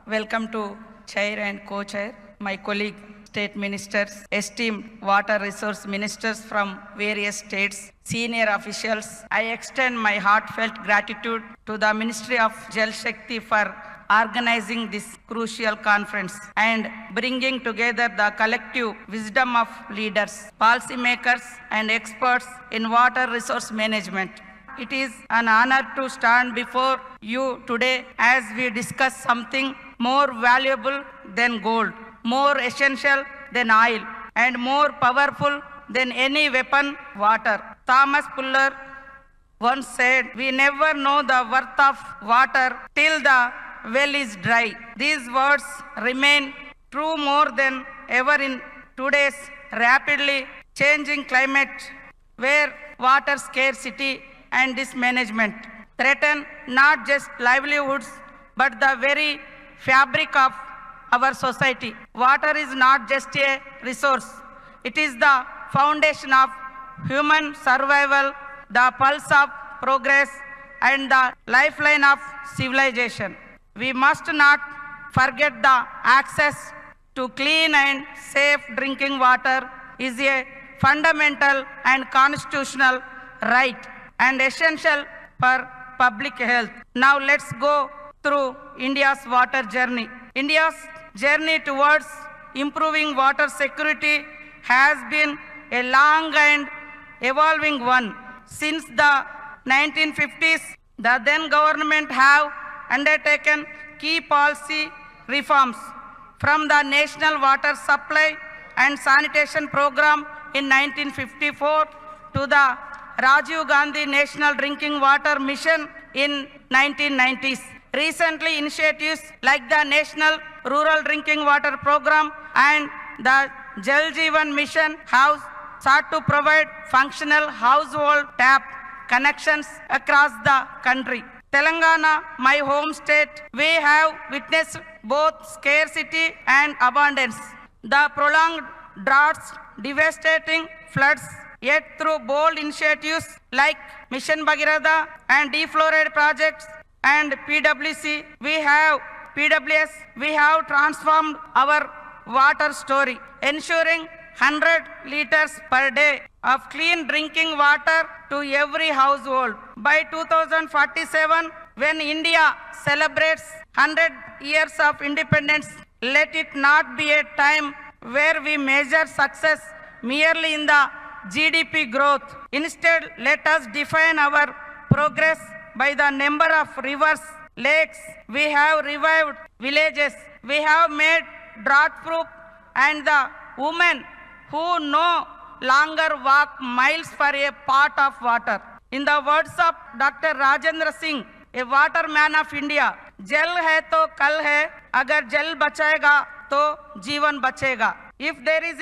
Welcome to Chair and Co-Chair, my colleague, State Ministers, esteemed water resource ministers from various states, senior officials. I extend my heartfelt gratitude to the Ministry of Jal Shakti for organizing this crucial conference and bringing together the collective wisdom of leaders, policymakers, and experts in water resource management. It is an honor to stand before you today as we discuss something more valuable than gold, more essential than oil, and more powerful than any weapon, water. Thomas Fuller once said, "We never know the worth of water till the well is dry." These words remain true more than ever in today's rapidly changing climate, where water scarcity and mismanagement threaten not just livelihoods but the very fabric of our society. Water is not just a resource, it is the foundation of human survival, the pulse of progress, and the lifeline of civilization. We must not forget the access to clean and safe drinking water is a fundamental and constitutional right and essential for public health. Now let's go through India's water journey. India's journey towards improving water security has been a long and evolving one. Since the 1950s, the then government have undertaken key policy reforms, from the National Water Supply and Sanitation Program in 1954 to the Rajiv Gandhi National Drinking Water Mission in 1990s. Recently, initiatives like the National Rural Drinking Water Program and the Jal Jeevan Mission have sought to provide functional household tap connections across the country. Telangana, my home state, we have witnessed both scarcity and abundance. The prolonged droughts, devastating floods, yet through bold initiatives like Mission Bhagirath and defluoride projects and PWS, we have transformed our water story, ensuring 100 liters per day of clean drinking water to every household. By 2047, when India celebrates 100 years of independence, let it not be a time where we measure success merely in the GDP growth. Instead, let us define our progress by the number of rivers, lakes we have revived, villages we have made drought-proof, and the women who no longer walk miles for a pot of water. In the words of Dr. Rajendra Singh, a waterman of India, "Jal hai to kal hai, agar jal bachayega to jeevan bachega." If there is